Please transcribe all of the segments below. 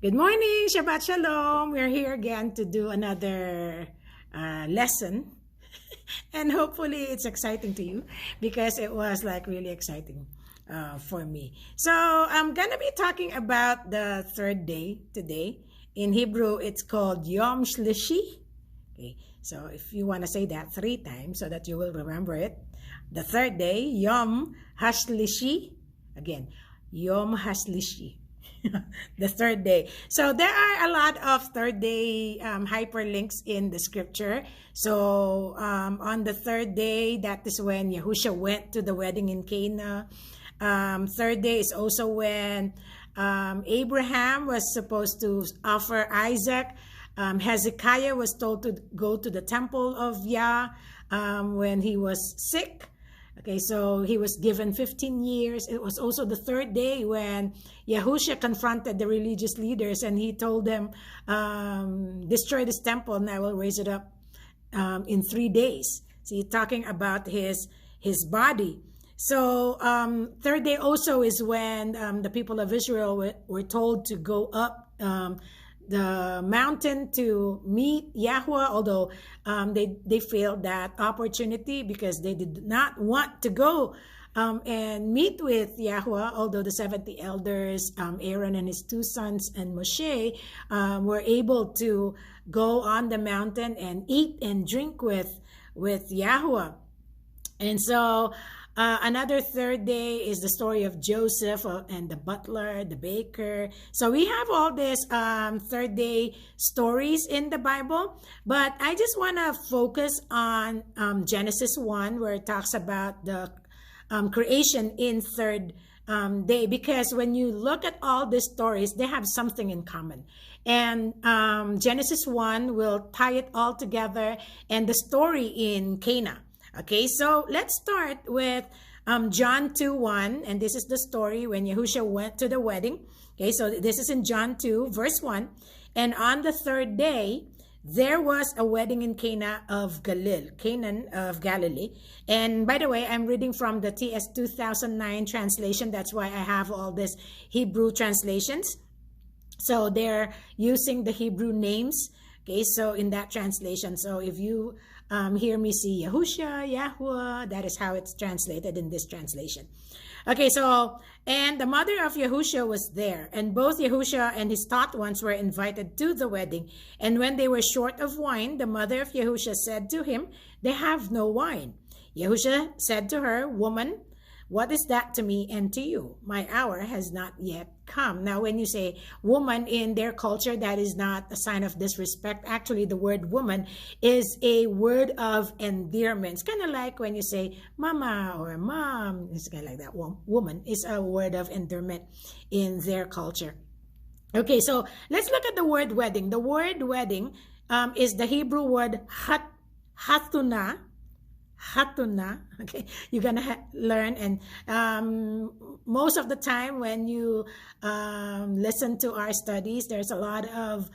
Good morning, Shabbat Shalom. We're here again to do another lesson. And hopefully it's exciting to you because it was like really exciting for me. So I'm going to be talking about the third day today. In Hebrew, it's called Yom Shlishi. Okay, so if you want to say that 3 times so that you will remember it. The third day, Yom Hashlishi. Again, Yom Hashlishi. The third day. So there are a lot of third day hyperlinks in the scripture. So on the third day, that is when Yahusha went to the wedding in Cana. Third day is also when Abraham was supposed to offer Isaac. Hezekiah was told to go to the temple of Yah when he was sick. Okay, so he was given 15 years. It was also the third day when Yahusha confronted the religious leaders and he told them, destroy this temple and I will raise it up in 3 days. So he's talking about his body. So third day also is when the people of Israel were told to go up the mountain to meet Yahweh, although they failed that opportunity because they did not want to go and meet with Yahweh, although the 70 elders, Aaron and his 2 sons and Moshe were able to go on the mountain and eat and drink with Yahweh. And so another third day is the story of Joseph and the butler, the baker. So we have all these third day stories in the Bible, but I just want to focus on Genesis 1, where it talks about the creation in third day, because when you look at all these stories, they have something in common. And Genesis 1 will tie it all together, and the story in Cana. Okay, so let's start with John 2:1, and this is the story when Yahusha went to the wedding. Okay, so this is in John 2, verse 1. And on the third day, there was a wedding in Cana of Canaan of Galilee. And by the way, I'm reading from the TS 2009 translation. That's why I have all these Hebrew translations. So they're using the Hebrew names. Okay, so in that translation, so if you hear me see Yahusha, Yahweh, that is how it's translated in this translation. Okay, so, and the mother of Yahusha was there, and both Yahusha and his taught ones were invited to the wedding. And when they were short of wine, the mother of Yahusha said to him, they have no wine. Yahusha said to her, woman, what is that to me and to you? My hour has not yet come. Now, when you say woman in their culture, that is not a sign of disrespect. Actually, the word woman is a word of endearment. It's kind of like when you say mama or mom. It's kind of like that. Woman is a word of endearment in their culture. Okay, so let's look at the word wedding. The word wedding is the Hebrew word hatuna. Hatuna. Okay, you're gonna learn, and most of the time when you listen to our studies, there's a lot of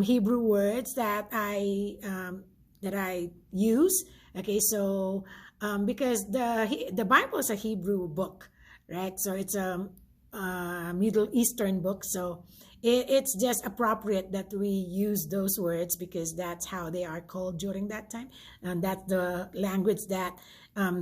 Hebrew words that I use. Okay, so because the Bible is a Hebrew book, right? So it's a Middle Eastern book, so it's just appropriate that we use those words because that's how they are called during that time, and that's the language that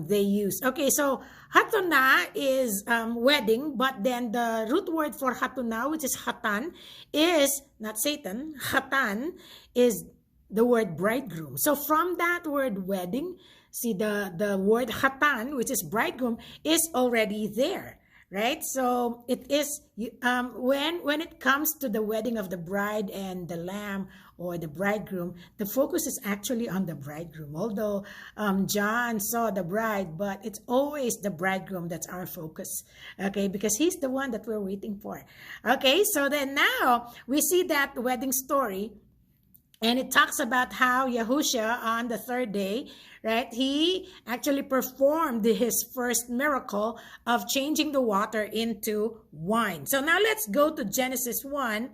they use. Okay, so hatuna is wedding, but then the root word for hatuna, which is hatan, is not Satan. Hatan is the word bridegroom. So from that word wedding, see the word hatan, which is bridegroom, is already there. Right, so it is when it comes to the wedding of the bride and the lamb or the bridegroom, the focus is actually on the bridegroom. Although John saw the bride, but it's always the bridegroom that's our focus. Okay, because he's the one that we're waiting for. Okay, so then now we see that wedding story. And it talks about how Yahusha on the third day, right, he actually performed his first miracle of changing the water into wine. So now let's go to Genesis 1,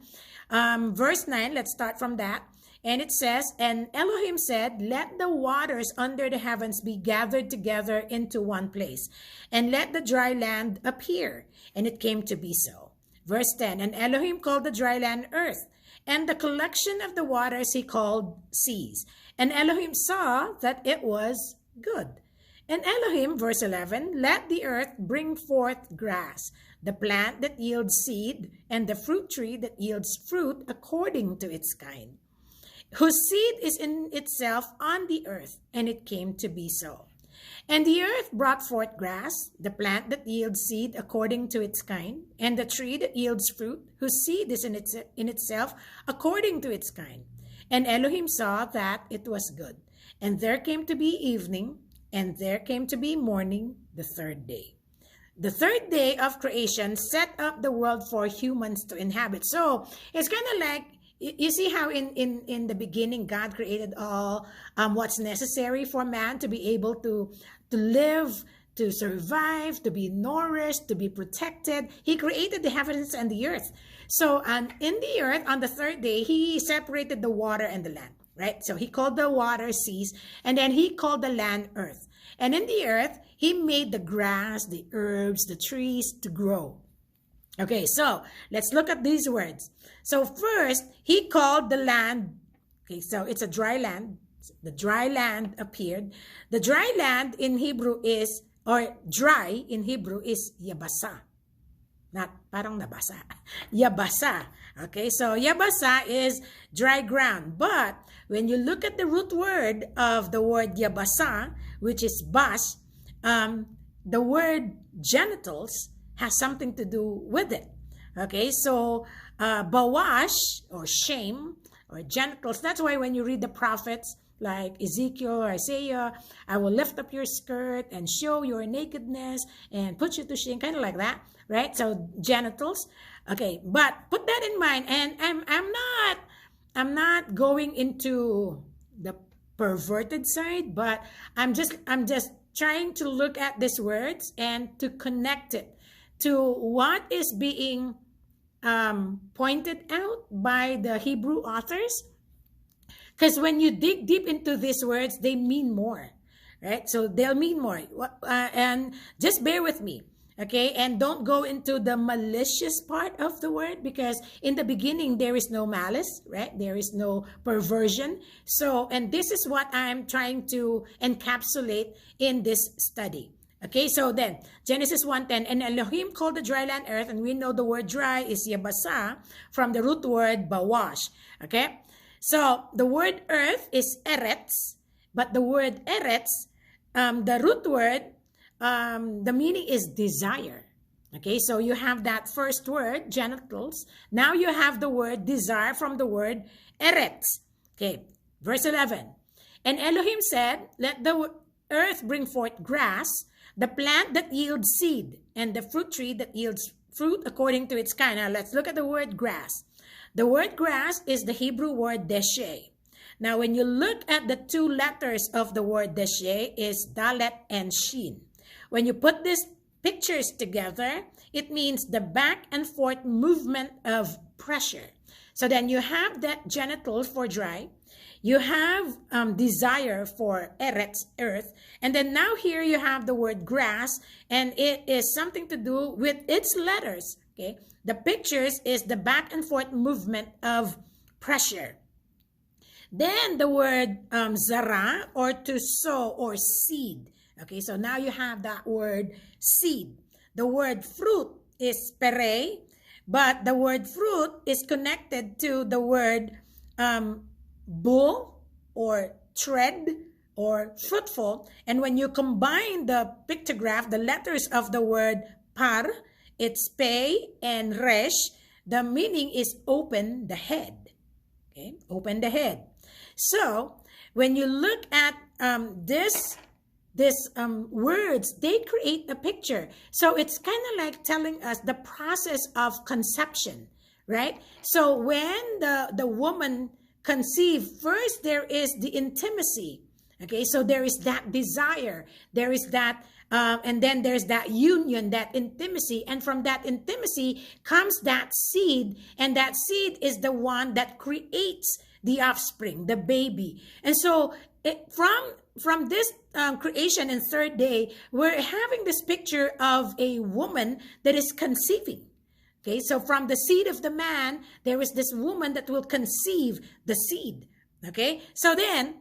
verse 9. Let's start from that. And it says, and Elohim said, let the waters under the heavens be gathered together into one place, and let the dry land appear. And it came to be so. Verse 10, and Elohim called the dry land earth, and the collection of the waters he called seas. And Elohim saw that it was good. And Elohim, verse 11, let the earth bring forth grass, the plant that yields seed, and the fruit tree that yields fruit according to its kind, whose seed is in itself on the earth. And it came to be so. And the earth brought forth grass, the plant that yields seed according to its kind, and the tree that yields fruit, whose seed is in itself according to its kind. And Elohim saw that it was good. And there came to be evening, and there came to be morning, the third day. The third day of creation set up the world for humans to inhabit. So it's kind of like, you see how in the beginning God created all what's necessary for man to be able to live, to survive, to be nourished, to be protected. He created the heavens and the earth. So in the earth, on the third day, he separated the water and the land, right? So he called the water seas, and then he called the land earth. And in the earth, he made the grass, the herbs, the trees to grow. Okay, so let's look at these words. So first, he called the land, okay, so it's a dry land. The dry land appeared. The dry land in Hebrew is, or dry in Hebrew is yabasa. Not parang nabasa. Yabasa. Okay, so yabasa is dry ground. But when you look at the root word of the word yabasa, which is bas, the word genitals has something to do with it. Okay, so bawash or shame or genitals, that's why when you read the prophets like Ezekiel or Isaiah, I will lift up your skirt and show your nakedness and put you to shame, kind of like that, right? So genitals. Okay, but put that in mind, and I'm not going into the perverted side, but I'm just trying to look at these words and to connect it to what is being pointed out by the Hebrew authors. Because when you dig deep into these words, they mean more, right? So they'll mean more. And just bear with me, okay? And don't go into the malicious part of the word, because in the beginning, there is no malice, right? There is no perversion. So, and this is what I'm trying to encapsulate in this study. Okay, so then, Genesis 1:10, and Elohim called the dry land earth, and we know the word dry is yabasa from the root word bawash. Okay, so the word earth is eretz, but the word eretz, the root word, the meaning is desire. Okay, so you have that first word, genitals. Now you have the word desire from the word eretz. Okay, verse 11, and Elohim said, let the earth bring forth grass, the plant that yields seed, and the fruit tree that yields fruit according to its kind. Now let's look at the word grass. The word grass is the Hebrew word deshe. Now when you look at the two letters of the word deshe is dalet and shin. When you put these pictures together, it means the back and forth movement of pressure. So then you have that genital for dry. You have desire for eretz, earth. And then now here you have the word grass, and it is something to do with its letters. Okay, the pictures is the back and forth movement of pressure. Then the word zara, or to sow, or seed. Okay, so now you have that word seed. The word fruit is pere, but the word fruit is connected to the word bull or tread or fruitful. And when you combine the pictograph, the letters of the word par, it's pe and resh, the meaning is open the head. Okay, open the head. So when you look at this words, they create a picture. So it's kind of like telling us the process of conception, right? So when the woman conceive, first there is the intimacy. Okay, so there is that desire, there is that and then there's that union, that intimacy, and from that intimacy comes that seed, and that seed is the one that creates the offspring, the baby. And so from this creation in third day, we're having this picture of a woman that is conceiving. Okay, so from the seed of the man, there is this woman that will conceive the seed. Okay, so then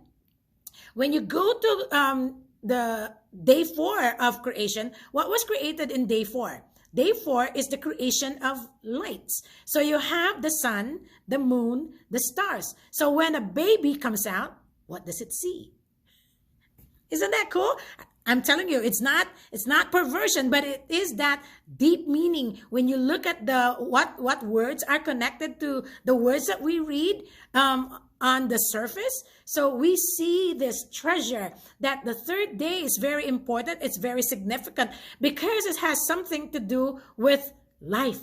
when you go to the day 4 of creation, what was created in day 4? Day 4 is the creation of lights. So you have the sun, the moon, the stars. So when a baby comes out, what does it see? Isn't that cool? I'm telling you, it's not perversion, but it is that deep meaning when you look at the what words are connected to the words that we read on the surface. So we see this treasure that the third day is very important. It's very significant because it has something to do with life.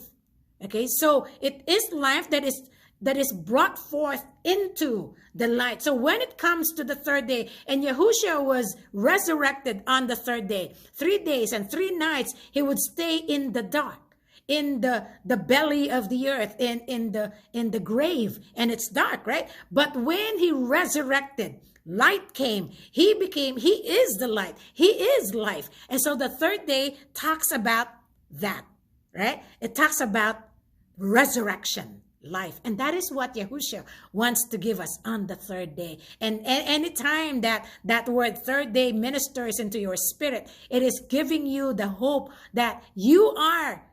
Okay, so it is life that is brought forth into the light. So when it comes to the third day, and Yahushua was resurrected on the third day, 3 days and 3 nights, he would stay in the dark, in the belly of the earth, in the grave, and it's dark, right? But when he resurrected, light came. He is the light. He is life. And so the third day talks about that, right? It talks about resurrection, life. And that is what Yahushua wants to give us on the third day. And anytime that word third day ministers into your spirit, it is giving you the hope that you are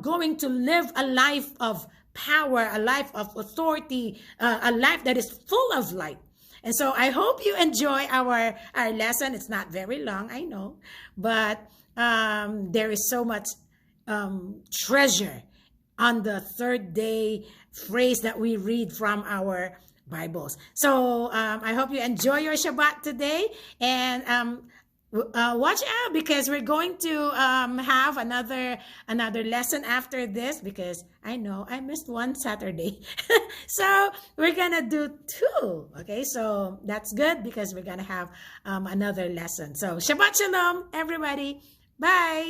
going to live a life of power, a life of authority, a life that is full of light. And so I hope you enjoy our lesson. It's not very long, I know, but there is so much treasure on the third day phrase that we read from our Bibles. So I hope you enjoy your Shabbat today, and watch out because we're going to have another lesson after this, because I know I missed one Saturday. So we're gonna do 2. Okay, so that's good because we're gonna have another lesson. So Shabbat Shalom, everybody. Bye.